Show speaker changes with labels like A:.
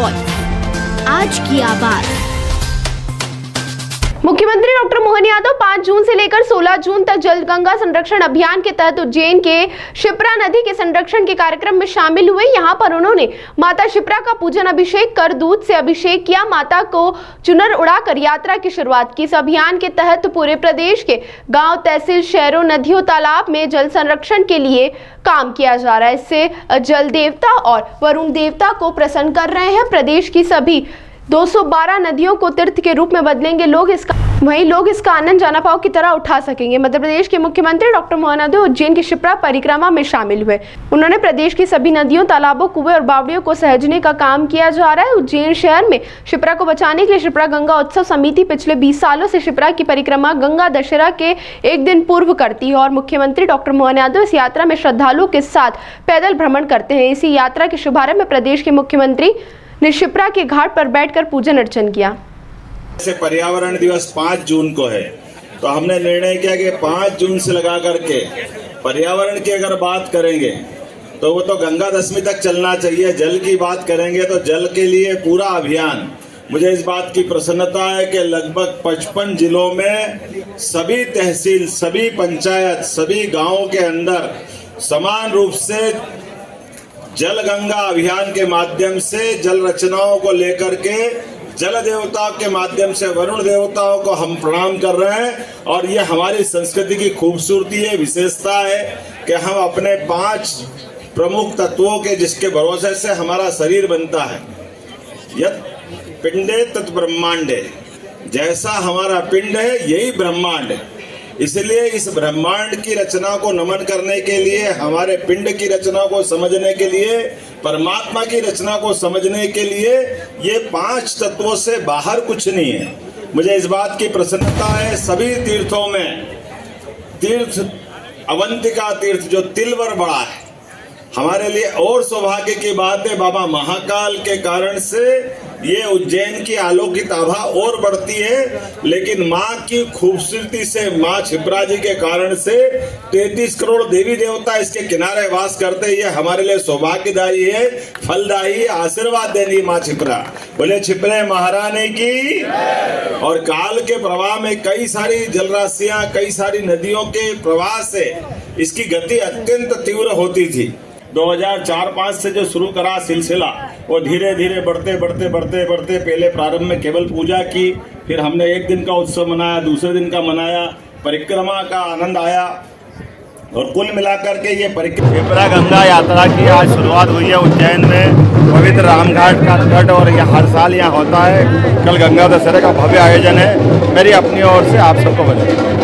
A: Voice, आज की आवाज।
B: मुख्यमंत्री डॉक्टर मोहन यादव 5 जून से लेकर 16 जून तक जलगंगा संरक्षण अभियान के तहत उज्जैन के शिप्रा नदी के संरक्षण के कार्यक्रम में शामिल हुए। यहां पर उन्होंने माता शिप्रा का पूजन अभिषेक कर दूध से अभिषेक किया, माता को चुनर उड़ाकर यात्रा की शुरुआत की। इस अभियान के तहत पूरे प्रदेश के गांव, तहसील, शहरों, नदियों, तालाब में जल संरक्षण के लिए काम किया जा रहा है। इससे जल देवता और वरुण देवता को प्रसन्न कर रहे हैं। प्रदेश की सभी 212 नदियों को तीर्थ के रूप में बदलेंगे लोग इसका आनंद जाना पाव की तरह उठा सकेंगे। मध्य प्रदेश के मुख्यमंत्री डॉक्टर मोहन यादव उज्जैन की शिप्रा परिक्रमा में शामिल हुए। उन्होंने प्रदेश की सभी नदियों, तालाबों, कुएं और बावड़ियों को सहेजने का काम किया जा रहा है। उज्जैन शहर में शिप्रा को बचाने के लिए शिप्रा गंगा उत्सव समिति पिछले 20 सालों से शिप्रा की परिक्रमा गंगा दशहरा के एक दिन पूर्व करती है और मुख्यमंत्री डॉक्टर मोहन यादव इस यात्रा में श्रद्धालुओं के साथ पैदल भ्रमण करते हैं। इसी यात्रा के शुभारंभ में प्रदेश के मुख्यमंत्री ने शिप्रा के घाट पर बैठकर पूजन अर्चन किया।
C: जैसे पर्यावरण दिवस 5 जून को है, तो हमने निर्णय किया कि 5 जून से लगा करके पर्यावरण की अगर बात करेंगे तो वो तो गंगा दशमी तक चलना चाहिए। जल की बात करेंगे तो जल के लिए पूरा अभियान। मुझे इस बात की प्रसन्नता है कि लगभग 55 जिलों में सभी तहसील, सभी पंचायत, सभी गांवों के अंदर समान रूप से जल गंगा अभियान के माध्यम से जल रचनाओं को लेकर के जल देवताओं के माध्यम से वरुण देवताओं को हम प्रणाम कर रहे हैं। और ये हमारी संस्कृति की खूबसूरती है, विशेषता है कि हम अपने 5 प्रमुख तत्वों के जिसके भरोसे से हमारा शरीर बनता है, यत् पिंडे तत् ब्रह्मांडे, जैसा हमारा पिंड है यही ब्रह्मांड है। इसलिए इस ब्रह्मांड की रचना को नमन करने के लिए, हमारे पिंड की रचना को समझने के लिए, परमात्मा की रचना को समझने के लिए ये 5 तत्वों से बाहर कुछ नहीं है। मुझे इस बात की प्रसन्नता है, सभी तीर्थों में तीर्थ अवंतिका तीर्थ जो तिलवर बड़ा है हमारे लिए और सौभाग्य की बात है। बाबा महाकाल के कारण से ये उज्जैन की अलौकिक आभा और बढ़ती है, लेकिन माँ की खूबसूरती से, माँ शिप्रा जी के कारण से 33 करोड़ देवी देवता इसके किनारे वास करते हैं। ये हमारे लिए सौभाग्यदायी है, फलदायी, आशीर्वाद देनी माँ शिप्रा। बोले छिपरे महारानी की। और काल के प्रवाह में कई सारी जलराशियां, कई सारी नदियों के प्रवाह से इसकी गति अत्यंत तीव्र होती थी। 2004-5 से जो शुरू करा सिलसिला, वो धीरे धीरे बढ़ते पहले प्रारंभ में केवल पूजा की, फिर हमने एक दिन का उत्सव मनाया, दूसरे दिन का मनाया, परिक्रमा का आनंद आया और कुल मिलाकर के ये शिप्रा गंगा यात्रा की आज शुरुआत हुई है उज्जैन में पवित्र रामघाट का तट। और यह हर साल यहाँ होता है। कल गंगा दशहरे का भव्य आयोजन है। मेरी अपनी ओर से आप सबको बधाई।